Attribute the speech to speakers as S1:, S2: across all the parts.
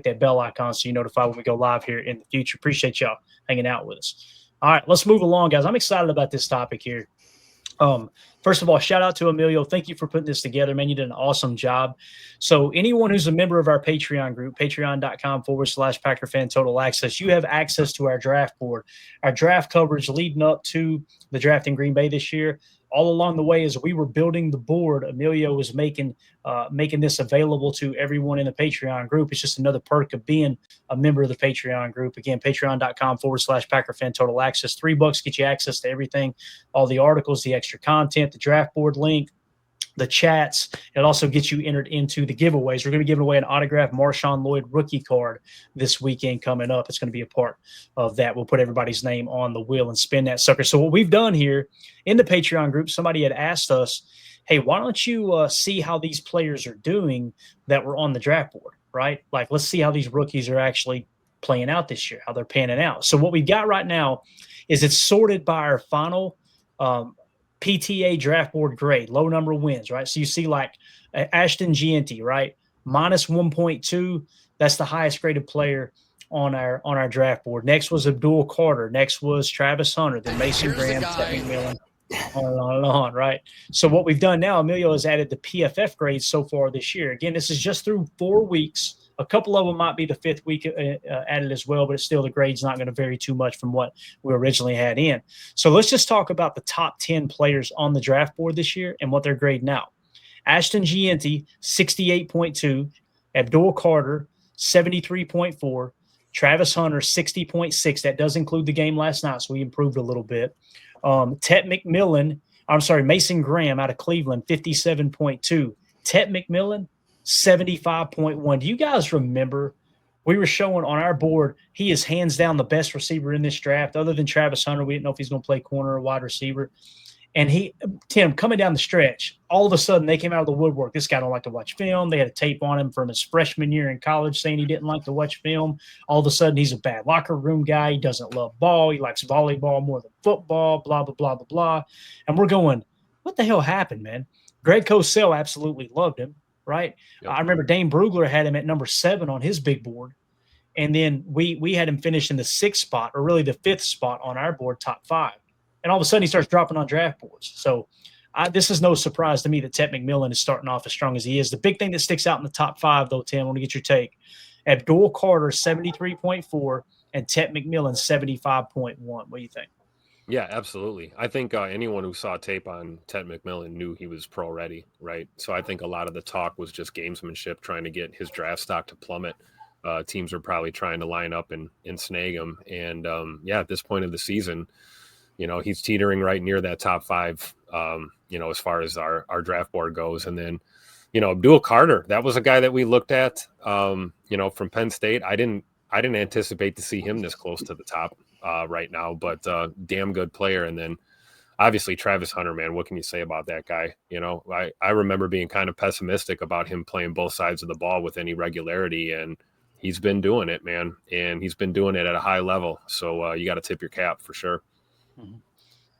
S1: that bell icon so you're notified when we go live here in the future. Appreciate y'all hanging out with us. All right, let's move along, guys. I'm excited about this topic here. First of all, shout out to Emilio. Thank you for putting this together, man. You did an awesome job. So anyone who's a member of our Patreon group, patreon.com/Packer Fan Total Access, you have access to our draft board, our draft coverage leading up to the draft in Green Bay this year. All along the way, as we were building the board, Emilio was making this available to everyone in the Patreon group. It's just another perk of being a member of the Patreon group. Again, patreon.com/Packer Fan Total Access. $3 get you access to everything, all the articles, the extra content, the draft board link, the chats. It also gets you entered into the giveaways. We're going to be giving away an autographed Marshawn Lloyd rookie card this weekend coming up. It's going to be a part of that. We'll put everybody's name on the wheel and spin that sucker. So what we've done here in the Patreon group, somebody had asked us, hey, why don't you see how these players are doing that were on the draft board, right? Like, let's see how these rookies are actually playing out this year, how they're panning out. So what we've got right now is it's sorted by our final PTA draft board grade, low number of wins, right? So you see like Ashton Gianti, right? Minus 1.2. That's the highest graded player on our draft board. Next was Abdul Carter. Next was Travis Hunter, then Mason Graham, Ted McMillan, on and on, right? So what we've done now, Emilio has added the PFF grades so far this year. Again, this is just through 4 weeks. A couple of them might be the 5th week added as well, but it's still the grade's not going to vary too much from what we originally had in. So let's just talk about the top 10 players on the draft board this year and what they're grading now. Ashton Gianti, 68.2. Abdul Carter, 73.4. Travis Hunter, 60.6. That does include the game last night, so we improved a little bit. Mason Graham out of Cleveland, 57.2. Ted McMillan, 75.1. Do you guys remember we were showing on our board he is hands down the best receiver in this draft other than Travis Hunter? We didn't know if he's going to play corner or wide receiver. And Tim, coming down the stretch, all of a sudden they came out of the woodwork. This guy don't like to watch film. They had a tape on him from his freshman year in college saying he didn't like to watch film. All of a sudden he's a bad locker room guy. He doesn't love ball. He likes volleyball more than football, blah, blah, blah, blah, blah. And we're going, what the hell happened, man? Greg Cosell absolutely loved him, right? Yep. I remember Dane Brugler had him at number 7 on his big board. And then we had him finish in the 6th spot, or really the 5th spot on our board, top 5. And all of a sudden he starts dropping on draft boards. So this is no surprise to me that Ted McMillan is starting off as strong as he is. The big thing that sticks out in the top 5, though, Tim, I want to get your take. Abdul Carter, 73.4, and Ted McMillan, 75.1. What do you think?
S2: Yeah, absolutely. I think anyone who saw tape on Ted McMillan knew he was pro ready, right? So I think a lot of the talk was just gamesmanship, trying to get his draft stock to plummet. Teams are probably trying to line up and snag him. And, at this point of the season, he's teetering right near that top 5, as far as our draft board goes. And then, Abdul Carter, that was a guy that we looked at, from Penn State. I didn't anticipate to see him this close to the top right now, but damn good player. And then obviously Travis Hunter, man, what can you say about that guy? I remember being kind of pessimistic about him playing both sides of the ball with any regularity, and he's been doing it, man. And he's been doing it at a high level. So you got to tip your cap for sure.
S1: Mm-hmm.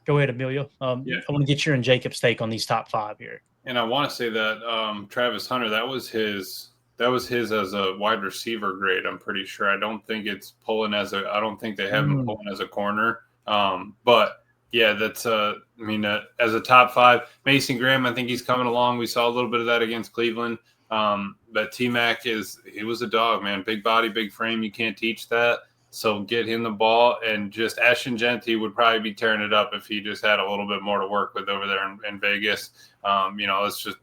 S1: Go ahead, Emilio. I want to get your and Jacob's take on these top 5 here.
S3: And I want to say that Travis Hunter, that was his as a wide receiver grade. I'm pretty sure. I don't think it's pulling I don't think they have him pulling as a corner. But yeah, that's as a top 5. Mason Graham, I think he's coming along. We saw a little bit of that against Cleveland. But T-Mac he was a dog, man. Big body, big frame. You can't teach that. So get him the ball, and just Ashton Gianti would probably be tearing it up if he just had a little bit more to work with over there in Vegas. It's just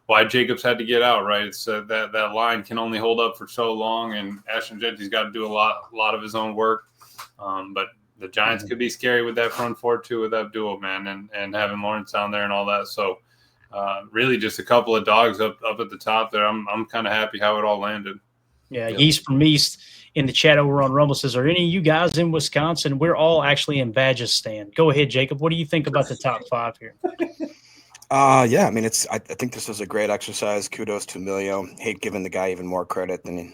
S3: why Jacobs had to get out, right? It's that line can only hold up for so long, and Ashton Gianti's got to do a lot of his own work. But the Giants could be scary with that front 4 too, with Abdul, man, and having Lawrence down there and all that. So really just a couple of dogs up at the top there. I'm kind of happy how it all landed.
S1: Yeah, Yeast from East in the chat over on Rumble says, are any of you guys in Wisconsin? We're all actually in Vagistan. Go ahead, Jacob. What do you think about the top 5 here?
S4: I think this was a great exercise. Kudos to Emilio. Hate giving the guy even more credit than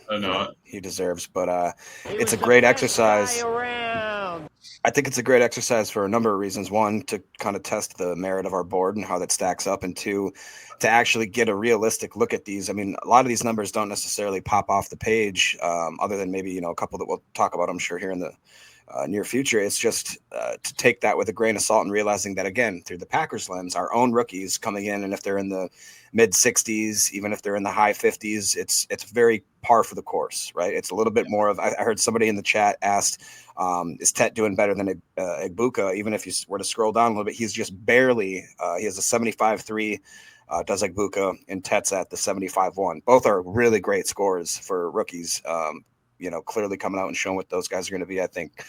S4: he deserves, but it's a great exercise. I think it's a great exercise for a number of reasons. One, to kind of test the merit of our board and how that stacks up, and two, to actually get a realistic look at these. I mean, a lot of these numbers don't necessarily pop off the page, other than maybe, a couple that we'll talk about, I'm sure, here in the near future. It's just to take that with a grain of salt and realizing that, again, through the Packers lens, our own rookies coming in, and if they're in the mid 60s, even if they're in the high 50s, it's very par for the course, right? It's a little bit more of, I heard somebody in the chat asked, is Tet doing better than Egbuka? Even if you were to scroll down a little bit, he's just barely, he has a 75.3, does Egbuka, and Tet's at the 75.1. Both are really great scores for rookies. Clearly coming out and showing what those guys are going to be, I think,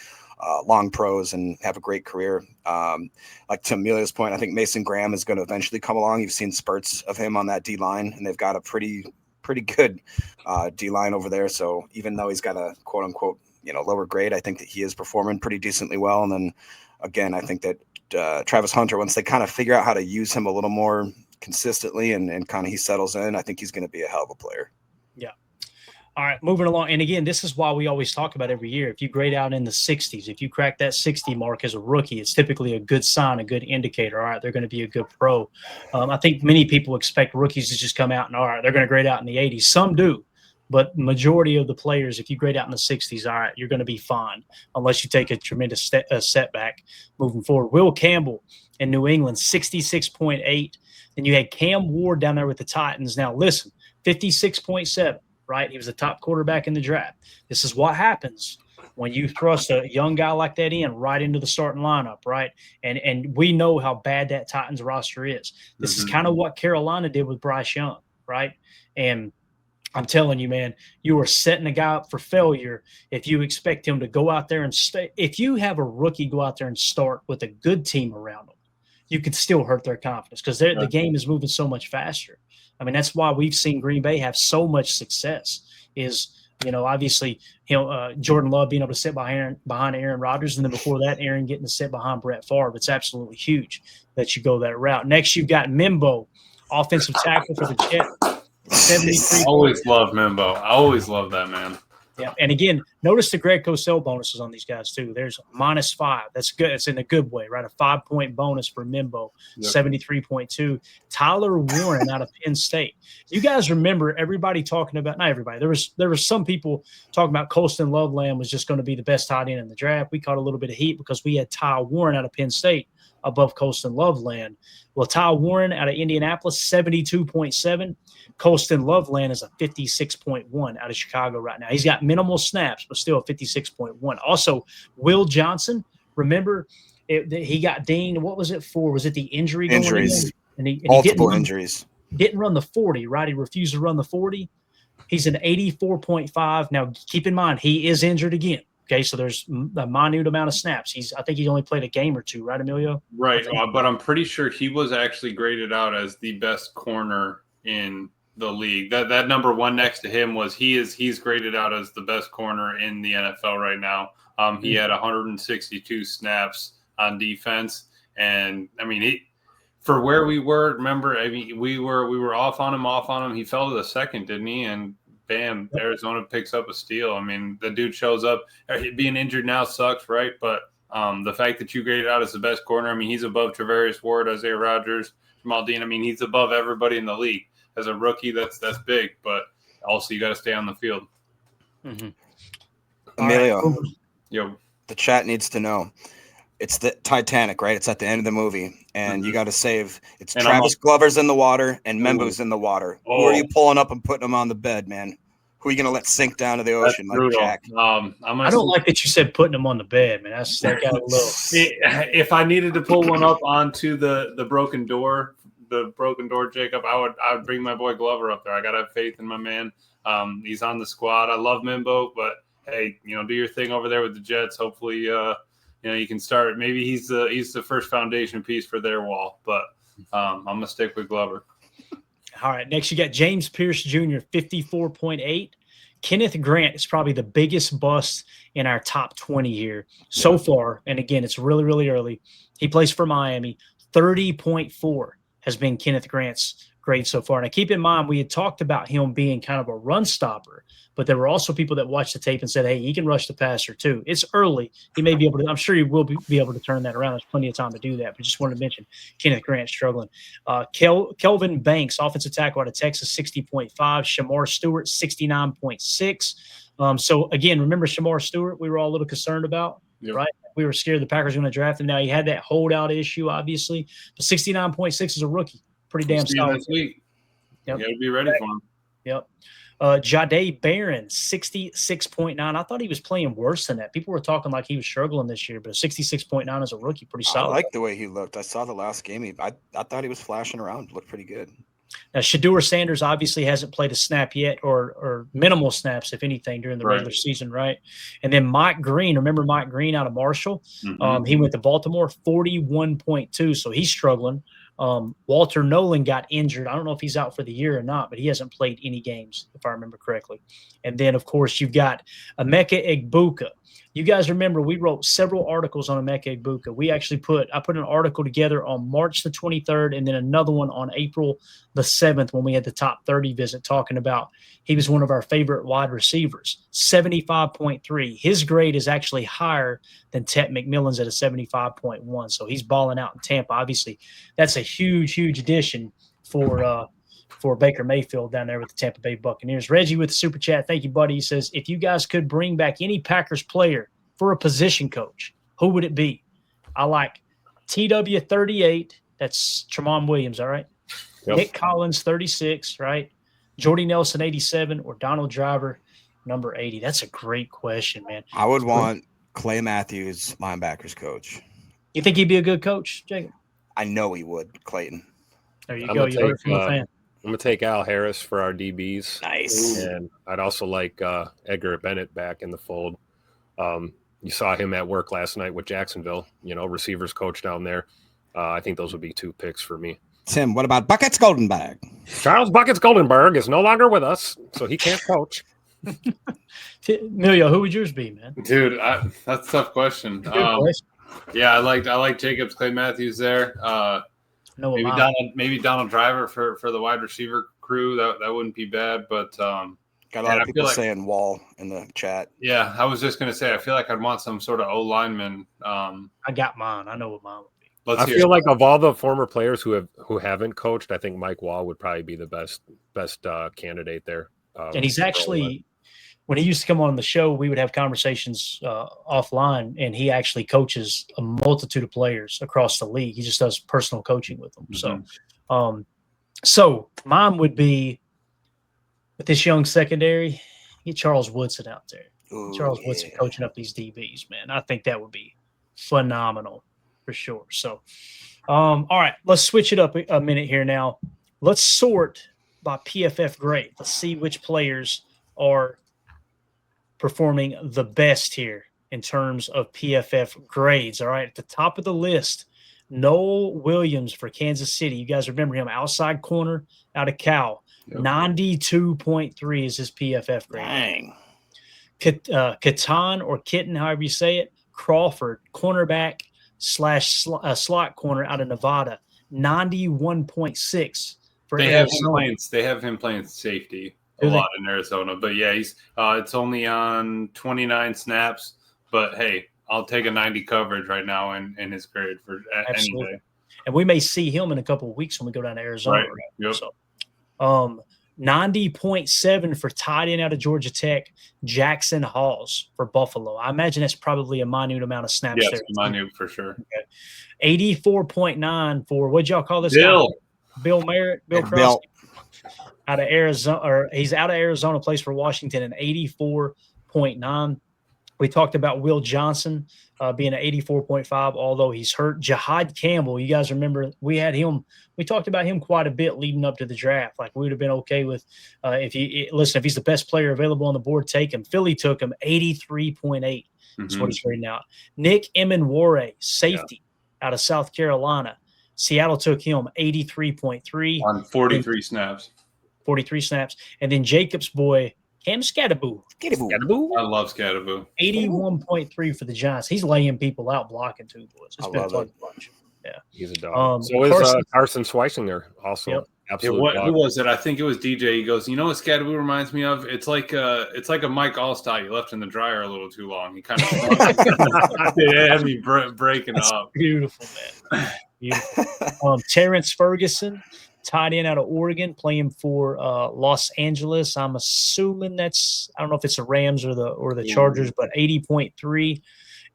S4: long pros and have a great career. Like to Emilio's point, I think Mason Graham is going to eventually come along. You've seen spurts of him on that D line, and they've got a pretty good D line over there. So even though he's got a quote unquote, lower grade, I think that he is performing pretty decently well. And then again, I think that Travis Hunter, once they kind of figure out how to use him a little more consistently and kind of he settles in, I think he's going to be a hell of a player.
S1: Yeah. All right, moving along. And again, this is why we always talk about every year. If you grade out in the 60s, if you crack that 60 mark as a rookie, it's typically a good sign, a good indicator. All right, they're going to be a good pro. I think many people expect rookies to just come out and, all right, they're going to grade out in the 80s. Some do, but majority of the players, if you grade out in the 60s, all right, you're going to be fine unless you take a tremendous setback moving forward. Will Campbell in New England, 66.8. Then you had Cam Ward down there with the Titans. Now, listen, 56.7. Right? He was a top quarterback in the draft. This is what happens when you thrust a young guy like that in right into the starting lineup, right? And we know how bad that Titans roster is. This is kind of what Carolina did with Bryce Young, right? And I'm telling you, man, you are setting a guy up for failure if you expect him to go out there and stay. If you have a rookie go out there and start with a good team around them, you can still hurt their confidence because the game is moving so much faster. I mean, that's why we've seen Green Bay have so much success is, obviously, Jordan Love being able to sit behind Aaron Rodgers. And then before that, Aaron getting to sit behind Brett Favre. It's absolutely huge that you go that route. Next, you've got Mimbo, offensive tackle for the Jets. 73.
S3: I always love Mimbo. I always love that man.
S1: Yeah, and again, notice the Greg Cosell bonuses on these guys too. There's -5. That's good. It's in a good way, right? A 5-point bonus for Mimbo, 73.2. Tyler Warren out of Penn State. You guys remember everybody talking about, not everybody. There was some people talking about Colston Loveland was just going to be the best tight end in the draft. We caught a little bit of heat because we had Ty Warren out of Penn State above Colston Loveland. Well, Ty Warren out of Indianapolis, 72.7. Colston Loveland is a 56.1 out of Chicago right now. He's got minimal snaps, but still a 56.1. Also, Will Johnson, remember, he got dinged. What was it for? Was it the injury?
S4: Injuries.
S1: And
S4: multiple injuries.
S1: Didn't run the 40, right? He refused to run the 40. He's an 84.5. Now, keep in mind, he is injured again. Okay, so there's a minute amount of snaps. I think he only played a game or two, right, Emilio?
S3: Right, but I'm pretty sure he was actually graded out as the best corner in the league. That number one next to him was he's graded out as the best corner in the NFL right now. He had 162 snaps on defense, and I mean for where we were. Remember, I mean we were off on him. He fell to the second, didn't he? And bam, Arizona picks up a steal. I mean, the dude shows up. Being injured now sucks, right? But the fact that you graded out as the best corner, I mean, he's above Travarius Ward, Isaiah Rodgers, Jamal Dean. I mean, he's above everybody in the league. As a rookie, that's big. But also, you got to stay on the field.
S1: Mm-hmm.
S4: Emilio,
S3: Yo,
S4: the chat needs to know. It's the Titanic, right? It's at the end of the movie, and you got to save. It's and Travis Glover's in the water and Membo's in the water. Who are you pulling up and putting them on the bed, man? Who are you going to let sink down to the ocean like Jack?
S1: I don't like that you said putting them on the bed, man. That got a little.
S3: If I needed to pull one up onto the broken door, Jacob, I would bring my boy Glover up there. I got to have faith in my man. He's on the squad. I love Mimbo, but hey, do your thing over there with the Jets. Hopefully, you can start. Maybe he's the first foundation piece for their wall, but I'm gonna stick with Glover.
S1: All right, next you got James Pierce Jr., 54.8. Kenneth Grant is probably the biggest bust in our top 20 here so far. And again, it's really, really early. He plays for Miami. 30.4 has been Kenneth Grant's grade so far. Now, keep in mind, we had talked about him being kind of a run stopper, but there were also people that watched the tape and said, hey, he can rush the passer too. It's early. He may be able to, I'm sure he will be able to turn that around. There's plenty of time to do that, but just wanted to mention Kenneth Grant struggling. Kelvin Banks, offensive tackle out of Texas, 60.5. Shamar Stewart, 69.6. So, again, remember Shamar Stewart we were all a little concerned about, right? We were scared the Packers were going to draft him. Now, he had that holdout issue, obviously, but 69.6 is a rookie. Pretty damn solid.
S3: This week.
S1: Yep.
S3: You got to be ready for him.
S1: Yep. Jahdae Barron, 66.9. I thought he was playing worse than that. People were talking like he was struggling this year, but 66.9 as a rookie, pretty solid.
S4: I like the way he looked. I saw the last game. I thought he was flashing around. Looked pretty good.
S1: Now, Shedeur Sanders obviously hasn't played a snap yet, or minimal snaps, if anything, during the regular season, right? And then Mike Green, remember Mike Green out of Marshall?
S3: Mm-hmm.
S1: He went to Baltimore, 41.2, so he's struggling. Walter Nolan got injured. I don't know if he's out for the year or not, but he hasn't played any games, if I remember correctly. And then, of course, you've got Emeka Egbuka. You guys remember we wrote several articles on Emeka Egbuka. I put an article together on March the 23rd and then another one on April the 7th when we had the top 30 visit talking about he was one of our favorite wide receivers, 75.3. His grade is actually higher than Tet McMillan's at a 75.1. So he's balling out in Tampa. Obviously, that's a huge, huge addition for Baker Mayfield down there with the Tampa Bay Buccaneers. Reggie with the super chat. Thank you, buddy. He says, if you guys could bring back any Packers player for a position coach, who would it be? I like TW38. That's Tramon Williams, all right? Yep. Nick Collins, 36, right? Jordy Nelson, 87, or Donald Driver, number 80. That's a great question, man.
S4: I would want Clay Matthews, linebackers coach.
S1: You think he'd be a good coach, Jacob?
S4: I know he would, Clayton.
S1: There you go. You heard it from the fan.
S2: I'm going to take Al Harris for our DBs.
S1: Nice.
S2: And I'd also like Edgar Bennett back in the fold. You saw him at work last night with Jacksonville, receivers coach down there. I think those would be 2 picks for me.
S4: Tim, what about Buckets Goldenberg?
S2: Charles Buckets Goldenberg is no longer with us, so he can't coach.
S1: Emilio, who would yours be, man?
S3: Dude, that's a tough question. Yeah, I like Jacobs, Clay Matthews there. Maybe Donald Driver for the wide receiver crew. That wouldn't be bad, but
S4: got a lot of people saying Wall in the chat.
S3: Yeah, I was just gonna say I feel like I'd want some sort of O lineman.
S1: I got mine. I know what mine would be.
S2: I feel like of all the former players who haven't coached, I think Mike Wall would probably be the best candidate there.
S1: And he's actually, when he used to come on the show, we would have conversations offline, and he actually coaches a multitude of players across the league. He just does personal coaching with them. Mm-hmm. So mine would be with this young secondary, get Charles Woodson out there.
S4: Ooh,
S1: Charles Woodson coaching up these DBs, man. I think that would be phenomenal for sure. So, all right, let's switch it up a minute here now. Let's sort by PFF grade. Let's see which players are performing the best here in terms of PFF grades. All right, at the top of the list, Noel Williams for Kansas City. You guys remember him, outside corner out of Cal. Yep. 92.3 is his PFF grade.
S4: Dang.
S1: Katan or Kitten, however you say it, Crawford, cornerback / slot corner out of Nevada, 91.6 for Arizona.
S3: They have him playing safety a lot in Arizona, but yeah, he's it's only on 29 snaps. But hey, I'll take a 90 coverage right now in his grade for any day.
S1: And we may see him in a couple of weeks when we go down to Arizona.
S3: Right. Yep.
S1: So, 90.7 for tight end out of Georgia Tech, Jackson Halls for Buffalo. I imagine that's probably a minute amount of snaps there.
S3: Yes, minute for sure.
S1: Okay. 84.9 for, what'd y'all call this
S3: guy?
S1: Bill Merritt, Bill Crosby. Out of Arizona, or he's out of Arizona, plays for Washington, an 84.9. We talked about Will Johnson being an 84.5, although he's hurt. Jihad Campbell, you guys remember we had him. We talked about him quite a bit leading up to the draft. Like, we would have been okay with if he's the best player available on the board, take him. Philly took him, 83.8. That's what he's rating out. Nick Emenware, safety out of South Carolina. Seattle took him, 83.3
S3: on 43 snaps.
S1: 43 snaps, and then Jacob's boy Cam Skattebo.
S3: I love Skattebo.
S1: 81.3 for the Giants. He's laying people out blocking too, boys. It's been a fun bunch. Yeah,
S2: he's a dog. So is Carson Schweisinger also Absolute
S3: Who was it? I think it was DJ. He goes, you know what Skadoo reminds me of? It's like a Mike Allstott you left in the dryer a little too long. He kind of it had me breaking up.
S1: Beautiful, man. Beautiful. Terrence Ferguson, tight end out of Oregon, playing for Los Angeles. I'm assuming I don't know if it's the Rams or the Chargers, but 80.3.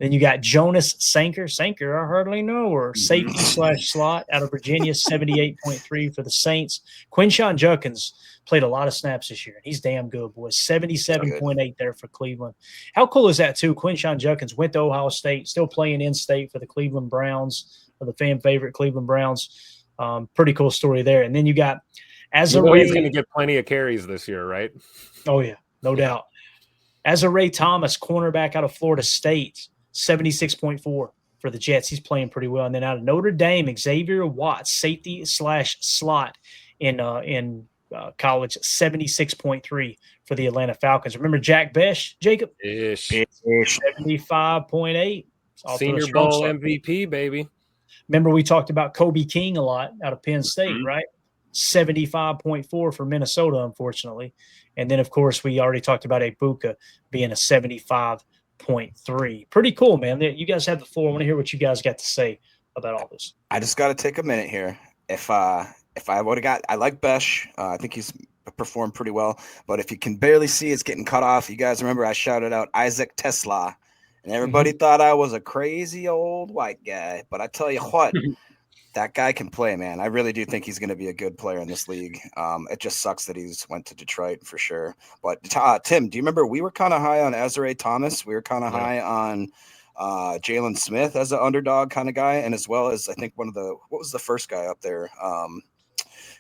S1: Then you got Jonas Sanker. Sanker, I hardly know, or safety / slot out of Virginia, 78.3 for the Saints. Quinshon Judkins played a lot of snaps this year. He's damn good, boys. 77.8 there for Cleveland. How cool is that, too? Quinshon Judkins went to Ohio State, still playing in-state for the Cleveland Browns, or the fan favorite Cleveland Browns. Pretty cool story there. And then you got Azarray.
S2: He's going to get plenty of carries this year, right?
S1: Oh, yeah, no doubt. Azarray Thomas, cornerback out of Florida State, 76.4 for the Jets. He's playing pretty well. And then out of Notre Dame, Xavier Watts, safety / slot in college, 76.3 for the Atlanta Falcons. Remember Jack Besh, Jacob?
S2: Ish.
S1: 75.8.
S2: Senior Bowl MVP, baby.
S1: Remember we talked about Kobe King a lot out of Penn State, right? 75.4 for Minnesota, unfortunately. And then, of course, we already talked about Ibuka being a 75.3. Pretty cool, man. You guys have the floor. I want to hear what you guys got to say about all this.
S4: I just got to take a minute here. If I would have got, I like Besh. I think he's performed pretty well. But if you can barely see, it's getting cut off. You guys remember I shouted out Isaac Tesla, and everybody thought I was a crazy old white guy. But I tell you what, that guy can play, man. I really do think he's going to be a good player in this league. It just sucks that he's went to Detroit for sure. But Tim, do you remember we were kind of high on Azarray Thomas? We were kind of high on Jalen Smith as an underdog kind of guy, and as well as I think what was the first guy up there?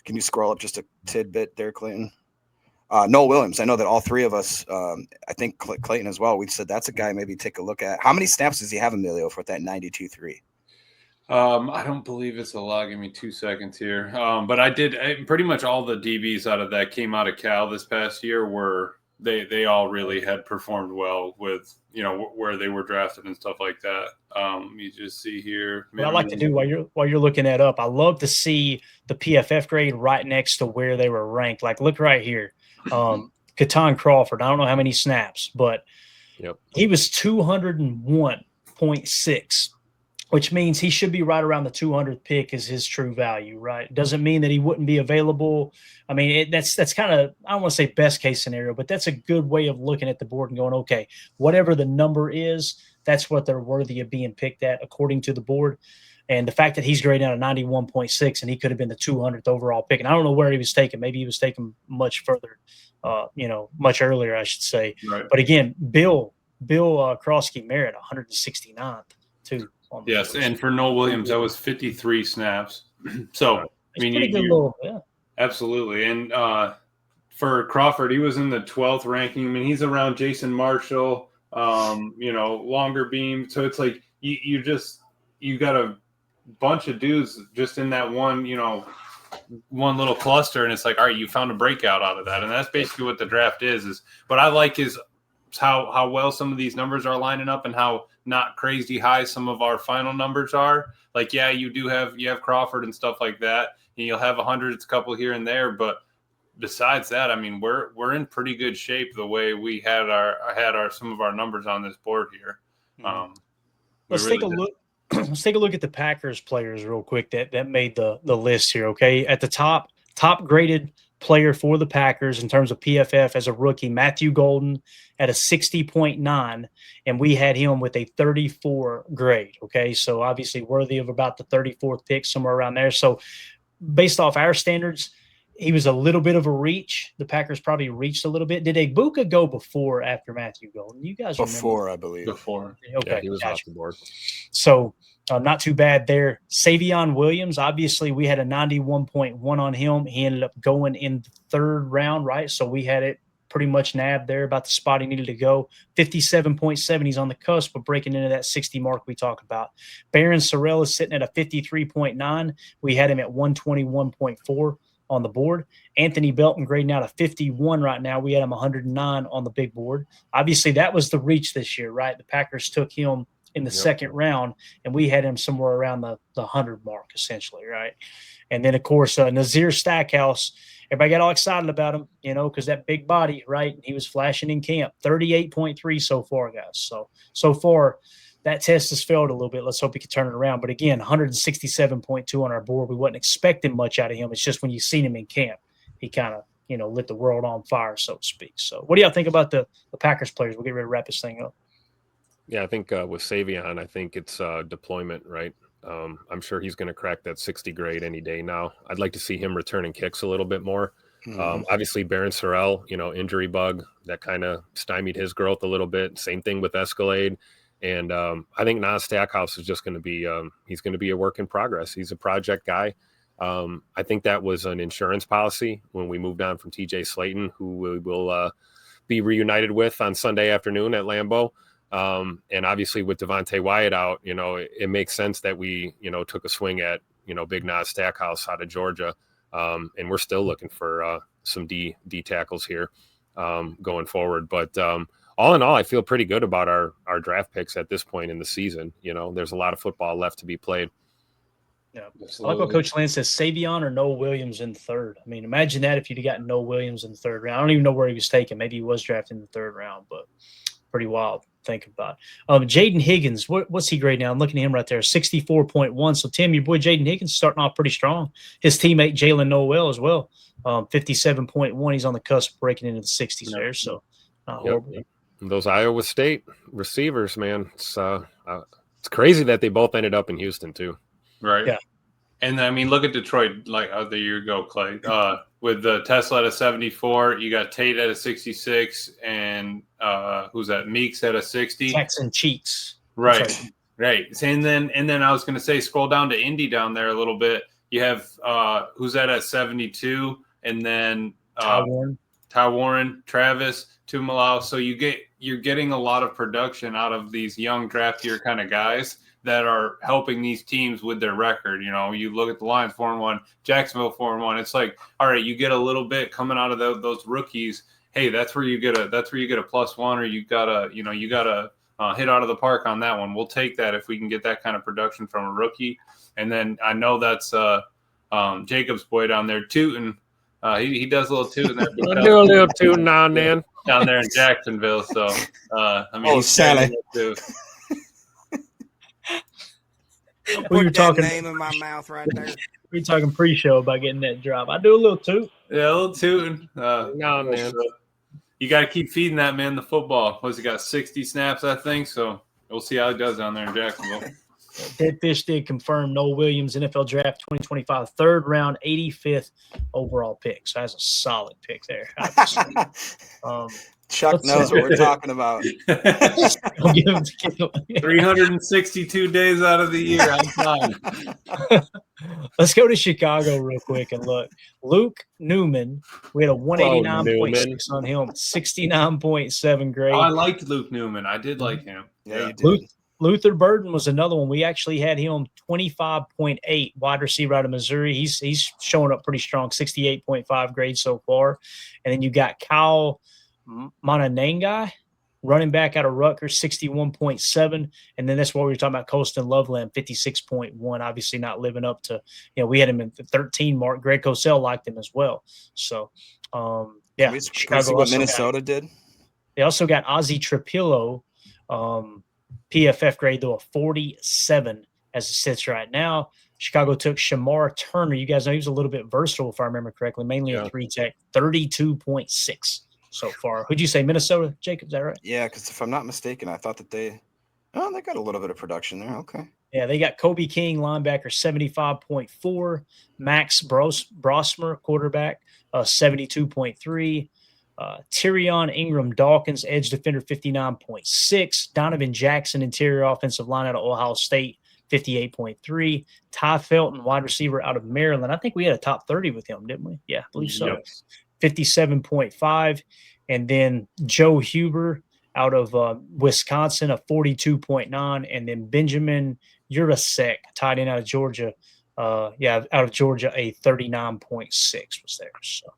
S4: Can you scroll up just a tidbit there, Clayton? Noel Williams. I know that all three of us, I think Clayton as well, we said that's a guy maybe take a look at. How many snaps does he have, Emilio, for that 92.3?
S3: I don't believe it's a lot. Give me 2 seconds here. But pretty much all the DBs out of that came out of Cal this past year were they all really had performed well with, where they were drafted and stuff like that. You just see here.
S1: What I like to do while you're looking that up, I love to see the PFF grade right next to where they were ranked. Like, look right here. Keaton Crawford, I don't know how many snaps, but he was 201.6. which means he should be right around the 200th pick is his true value, right? Doesn't mean that he wouldn't be available. I mean, that's kind of, I don't want to say best case scenario, but that's a good way of looking at the board and going, okay, whatever the number is, that's what they're worthy of being picked at according to the board. And the fact that he's graded out a 91.6 and he could have been the 200th overall pick. And I don't know where he was taken. Maybe he was taken much further, much earlier, I should say. Right. But again, Bill Krosky Merritt, 169th too.
S3: Yes, and for Noel Williams, that was 53 snaps. So, I mean, absolutely. And for Crawford, he was in the 12th ranking. I mean, he's around Jason Marshall, longer beam. So it's like you got a bunch of dudes just in that one little cluster, and it's like, all right, you found a breakout out of that, and that's basically what the draft is. But I like is how well some of these numbers are lining up and how not crazy high some of our final numbers are. Like, yeah, you have Crawford and stuff like that, and you'll have hundreds, a couple here and there. But besides that, I mean, we're in pretty good shape the way we had some of our numbers on this board here.
S1: Let's take a look. Let's take a look at the Packers players real quick that made the list here. Okay, at the top graded player for the Packers in terms of PFF as a rookie, Matthew Golden at a 60.9, and we had him with a 34 grade. Okay, so obviously worthy of about the 34th pick, somewhere around there. So based off our standards, he was a little bit of a reach. The Packers probably reached a little bit. Did Ibuka go before or after Matthew Golden? You guys
S4: before,
S1: remember?
S4: I believe.
S3: Before.
S1: Okay,
S2: yeah, he was off the board.
S1: So not too bad there. Savion Williams, obviously we had a 91.1 on him. He ended up going in the third round, right? So we had it pretty much nabbed there, about the spot he needed to go. 57.7, he's on the cusp of breaking into that 60 mark we talked about. Baron Sorrell is sitting at a 53.9. We had him at 121.4 on the board. Anthony Belton grading out a 51 right now. We had him 109 on the big board. Obviously, that was the reach this year, right? The Packers took him in the second round, and we had him somewhere around the 100 mark, essentially, right? And then, of course, Nazir Stackhouse. Everybody got all excited about him, because that big body, right? He was flashing in camp. 38.3 so far, guys. So far, that test has failed a little bit. Let's hope he can turn it around. But again, 167.2 on our board. We wasn't expecting much out of him. It's just when you seen him in camp, he kind of, lit the world on fire, so to speak. So what do y'all think about the Packers players? We'll get ready to wrap this thing up.
S2: Yeah, I think with Savion, I think it's deployment, right? I'm sure he's going to crack that 60 grade any day now. I'd like to see him returning kicks a little bit more. Obviously, Baron Sorrell, injury bug that kind of stymied his growth a little bit. Same thing with Escalade. And I think Nas Stackhouse is just going to be he's going to be a work in progress. He's a project guy. I think that was an insurance policy when we moved on from TJ Slayton, who we will be reunited with on Sunday afternoon at Lambeau. And obviously with Devontae Wyatt out, it makes sense that we, took a swing at, Big Nas Stackhouse out of Georgia. And we're still looking for some D tackles here going forward. But all in all, I feel pretty good about our draft picks at this point in the season. There's a lot of football left to be played.
S1: Yeah, I like what Coach Lance says, Savion or Noah Williams in the third. I mean, imagine that if you'd have gotten Noah Williams in the third round. I don't even know where he was taken. Maybe he was drafted in the third round, but pretty wild to think about. Jaden Higgins, what's he grade now? I'm looking at him right there, 64.1. So, Tim, your boy Jaden Higgins starting off pretty strong. His teammate Jalen Noel as well, 57.1. He's on the cusp breaking into the 60s there, so not horrible.
S2: Those Iowa State receivers, man, it's crazy that they both ended up in Houston too.
S3: Right.
S1: Yeah.
S3: And I mean, look at Detroit like the year ago, Clay. With the Tesla at a 74, you got Tate at a 66, and who's that? Meeks at a 60.
S1: Texan Cheeks.
S3: Right. Right. And then I was going to say, scroll down to Indy down there a little bit. You have who's that at 72, and then Ty Warren, Travis, Tumalau. So you're getting a lot of production out of these young draft year kind of guys that are helping these teams with their record. You look at the Lions 4-1, Jacksonville 4-1. It's like, all right, you get a little bit coming out of those rookies. Hey, that's where you get a +1, or you gotta hit out of the park on that one. We'll take that if we can get that kind of production from a rookie. And then I know that's Jacob's boy down there tooting. He does a little tooting there.
S2: Do a little tooting on then
S3: down there in Jacksonville. So he's
S4: Sally.
S1: We were talking
S4: name in my mouth right there.
S1: We were talking pre-show about getting that drop. I do a little toot.
S3: Yeah, a little tooting.
S2: Man.
S3: You got to keep feeding that man the football. He got 60 snaps, I think. So we'll see how he does down there in Jacksonville.
S1: Dead Fish did confirm Noah Williams, NFL Draft 2025, third round, 85th overall pick. So that's a solid pick there.
S4: Chuck knows what we're talking about.
S3: 362 days out of the year. I'm fine.
S1: Let's go to Chicago real quick and look. Luke Newman, we had a 189.6 on him, 69.7 grade.
S3: Oh, I liked Luke Newman. I did like him.
S4: Yeah, you did.
S1: Luther Burden was another one. We actually had him 25.8 wide receiver out of Missouri. He's showing up pretty strong, 68.5 grade so far. And then you got Kyle Mananangai, running back out of Rutgers, 61.7. And then that's what we were talking about, Colston Loveland, 56.1. Obviously not living up to, we had him in the 13 mark. Greg Cosell liked him as well. So, yeah.
S4: Can we see what Minnesota did?
S1: They also got Ozzie Trapillo, PFF grade, though, a 47 as it sits right now. Chicago took Shamar Turner. You guys know he was a little bit versatile, if I remember correctly, mainly a 3-tech, 32.6 so far. Who'd you say, Minnesota, Jacob? Is that right?
S4: Yeah, because if I'm not mistaken, I thought that they got a little bit of production there. Okay.
S1: Yeah, they got Kobe King, linebacker, 75.4. Max Brosmer, quarterback, 72.3. Tyrion Ingram Dawkins, edge defender, 59.6. Donovan Jackson, interior offensive line out of Ohio State, 58.3. Ty Felton, wide receiver out of Maryland. I think we had a top 30 with him, didn't we? Yeah, I believe so.
S3: Yes.
S1: 57.5. And then Joe Huber out of Wisconsin, a 42.9. And then Benjamin Urasek, tight end out of Georgia. Out of Georgia, a 39.6 was there. So,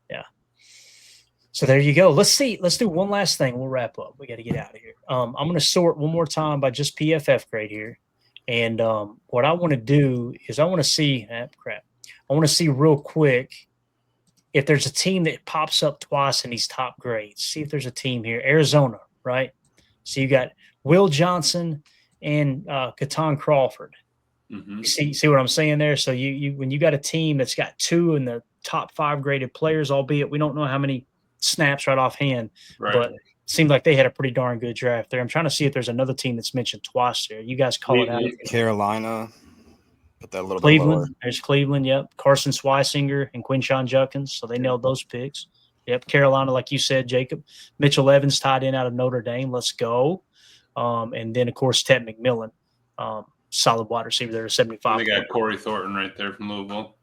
S1: yeah. So there you go. Let's do one last thing. We'll wrap up. We got to get out of here. I'm going to sort one more time by just PFF grade here. And what I want to do is I want to see I want to see real quick if there's a team that pops up twice in these top grades. See if there's a team here. Arizona, right? So you got Will Johnson and Catan Crawford.
S3: Mm-hmm.
S1: See what I'm saying there? So you when you got a team that's got 2 in the top 5 graded players, albeit we don't know how many snaps right offhand,
S3: Right.
S1: but it seemed like they had a pretty darn good draft there. I'm trying to see if there's another team that's mentioned twice there. You guys call it out.
S4: Carolina, put that a little bit lower.
S1: Cleveland, there's Cleveland, yep. Carson Swisinger and Quinshawn Judkins, so they nailed those picks. Yep, Carolina, like you said, Jacob. Mitchell Evans tied in out of Notre Dame. Let's go. And then, of course, Ted McMillan, solid wide receiver there, 75.
S3: They got Corey Thornton right there from Louisville.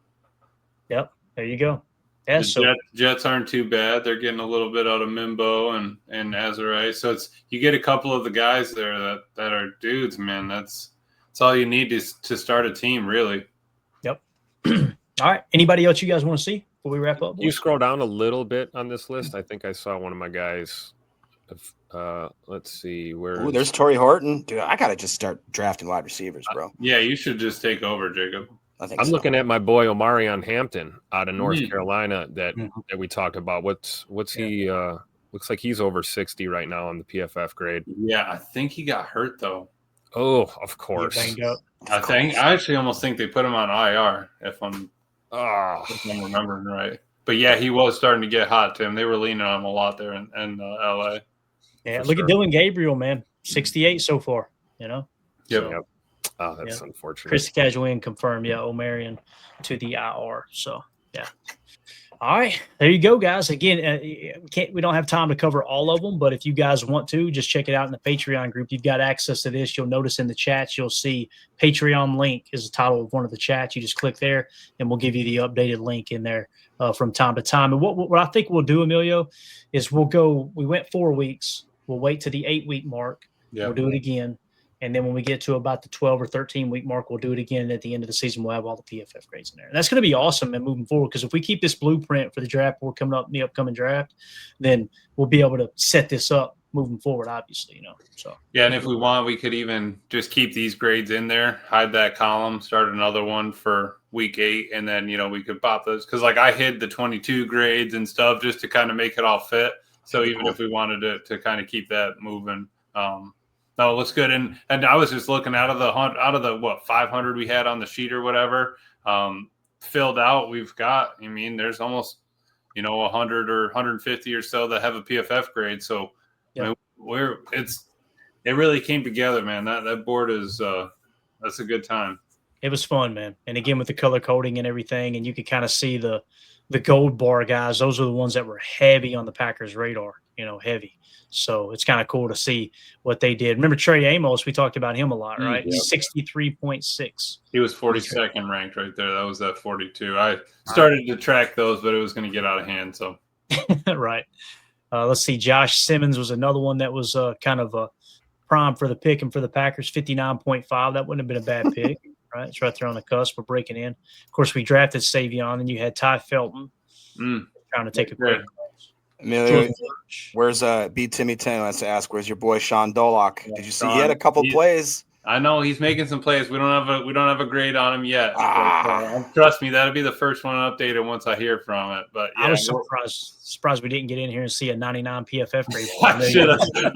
S1: Yep, there you go. Yeah,
S3: the Jets aren't too bad. They're getting a little bit out of Mimbo and Azariah. So you get a couple of the guys there that are dudes, man. That's all you need to start a team, really.
S1: Yep. All right. Anybody else you guys want to see before we wrap up?
S2: You scroll down a little bit on this list. I think I saw one of my guys. Let's see where.
S4: Ooh, there's Torrey Horton. Dude, I gotta just start drafting wide receivers, bro.
S3: Yeah, you should just take over, Jacob.
S4: I'm
S2: looking at my boy Omarion Hampton out of North Carolina that we talked about. What's he? Looks like he's over 60 right now on the PFF grade.
S3: Yeah, I think he got hurt though.
S2: Oh, of course.
S3: I actually almost think they put him on IR if I'm remembering right. But yeah, he was starting to get hot, Tim. They were leaning on him a lot there in LA.
S1: Yeah, look at Dylan Gabriel, man. 68 so far, you know?
S3: Yep.
S1: So,
S2: oh, that's unfortunate.
S1: Chris Casuin confirmed, Omarion to the IR. So, yeah. All right, there you go, guys. Again, we don't have time to cover all of them, but if you guys want to, just check it out in the Patreon group. You've got access to this. You'll notice in the chats, you'll see Patreon link is the title of one of the chats. You just click there, and we'll give you the updated link in there from time to time. And what I think we'll do, Emilio, is we went 4 weeks. We'll wait to the 8-week mark. Yep. We'll do it again. And then when we get to about the 12 or 13-week mark, we'll do it again. And at the end of the season, we'll have all the PFF grades in there. And that's going to be awesome and moving forward, because if we keep this blueprint for the draft board coming up in the upcoming draft, then we'll be able to set this up moving forward, obviously, So
S3: yeah, and if we want, we could even just keep these grades in there, hide that column, start another one for week 8, and then, we could pop those. Because, I hid the 22 grades and stuff just to kind of make it all fit. So even if we wanted to kind of keep that moving, no, it looks good. And I was just looking out of the 500 we had on the sheet or whatever, filled out. We've got, there's almost, 100 or 150 or so that have a PFF grade. So it really came together, man. That board is that's a good time.
S1: It was fun, man. And again, with the color coding and everything, and you could kind of see the gold bar guys. Those are the ones that were heavy on the Packers' radar, heavy. So it's kind of cool to see what they did. Remember Trey Amos? We talked about him a lot, right?
S3: Yeah.
S1: 63.6.
S3: He was 42nd ranked right there. That was at 42. I started to track those, but it was going to get out of hand. So,
S1: right. Let's see. Josh Simmons was another one that was kind of a prime for the pick and for the Packers, 59.5. That wouldn't have been a bad pick, right? It's right there on the cusp. We're breaking in. Of course, we drafted Savion, and you had Ty Felton trying to take a break.
S4: Emilio, where's B. Timmy 10? Let's ask, where's your boy Sean Dolock? Did you see he had a couple plays?
S3: I know he's making some plays. We don't have a grade on him yet. Trust me, that'll be the first one updated once I hear from it. But yeah,
S1: I was surprised we didn't get in here and see a 99 PFF grade.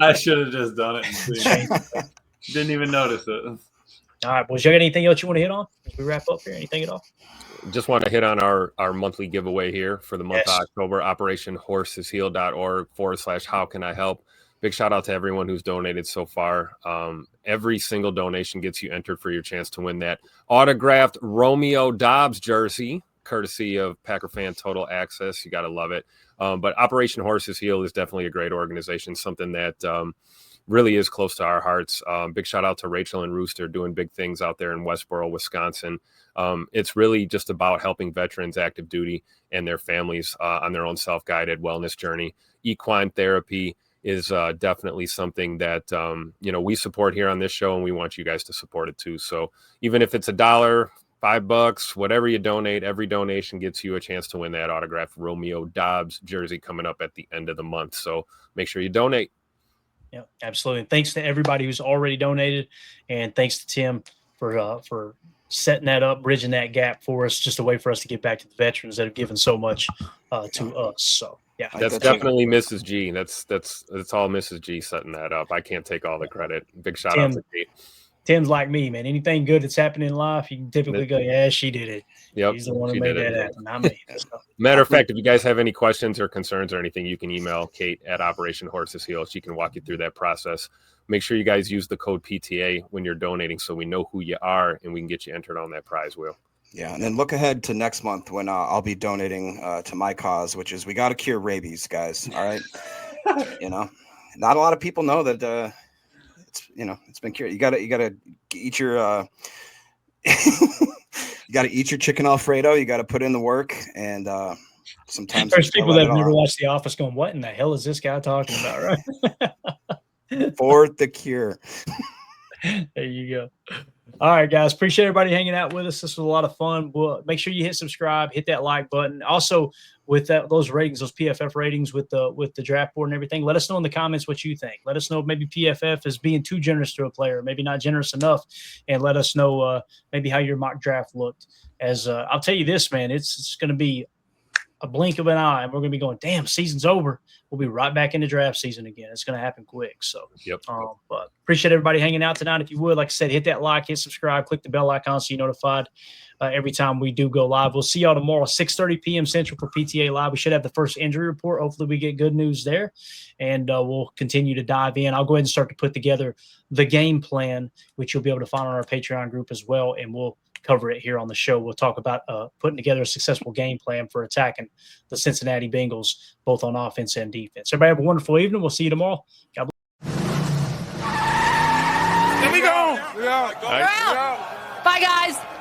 S3: I should have just done it. Didn't even notice it.
S1: All right, boys. You got anything else you want to hit on as we wrap up here? Anything at all?
S2: Just want to hit on our monthly giveaway here for the month of October, operationhorsesheal.org/how can I help. Big shout out to everyone who's donated so far. Every single donation gets you entered for your chance to win that autographed Romeo Doubs jersey, courtesy of Packer Fan Total Access. You got to love it. But Operation Horses Heal is definitely a great organization, something that really is close to our hearts. Big shout out to Rachel and Rooster doing big things out there in Westboro, Wisconsin. It's really just about helping veterans, active duty, and their families on their own self-guided wellness journey. Equine therapy is definitely something that, we support here on this show, and we want you guys to support it too. So even if it's $1, $5, whatever you donate, every donation gets you a chance to win that autographed Romeo Doubs jersey coming up at the end of the month. So make sure you donate.
S1: Yeah, absolutely. And thanks to everybody who's already donated, and thanks to Tim for setting that up, bridging that gap for us, just a way for us to get back to the veterans that have given so much to us. So yeah,
S2: that's definitely Mrs. G. That's all Mrs. G setting that up. I can't take all the credit. Big shout out to Kate.
S1: Tim's like me, man. Anything good that's happening in life, you can typically go, yeah, she did it.
S2: Yep,
S1: he's the one who made that happen, not me. So.
S2: Matter of fact, if you guys have any questions or concerns or anything, you can email Kate at Operation Horses Heel. She can walk you through that process. Make sure you guys use the code PTA when you're donating so we know who you are and we can get you entered on that prize wheel.
S4: Yeah, and then look ahead to next month when I'll be donating to my cause, which is we got to cure rabies, guys. All right, not a lot of people know that it's been cured. You gotta eat your you gotta eat your chicken Alfredo. You gotta put in the work, and sometimes
S1: there's people that have never watched The Office going, "What in the hell is this guy talking about?" Right?
S4: For the cure.
S1: There you go. All right, guys. Appreciate everybody hanging out with us. This was a lot of fun. Well, make sure you hit subscribe, hit that like button. Also, with those ratings, those PFF ratings with the draft board and everything, let us know in the comments what you think. Let us know if maybe PFF is being too generous to a player, maybe not generous enough, and let us know maybe how your mock draft looked. As I'll tell you this, man, it's going to be a blink of an eye, and we're going to be going, damn, season's over. We'll be right back into draft season again. It's going to happen quick. So,
S2: yep.
S1: But appreciate everybody hanging out tonight. If you would, like I said, hit that like, hit subscribe, click the bell icon so you're notified every time we do go live. We'll see y'all tomorrow, 6:30 p.m. Central for PTA Live. We should have the first injury report. Hopefully we get good news there, and we'll continue to dive in. I'll go ahead and start to put together the game plan, which you'll be able to find on our Patreon group as well, and we'll cover it here on the show. We'll talk about putting together a successful game plan for attacking the Cincinnati Bengals, both on offense and defense. Everybody have a wonderful evening. We'll see you tomorrow. God bless.
S5: Here we go. We're out. Bye, guys.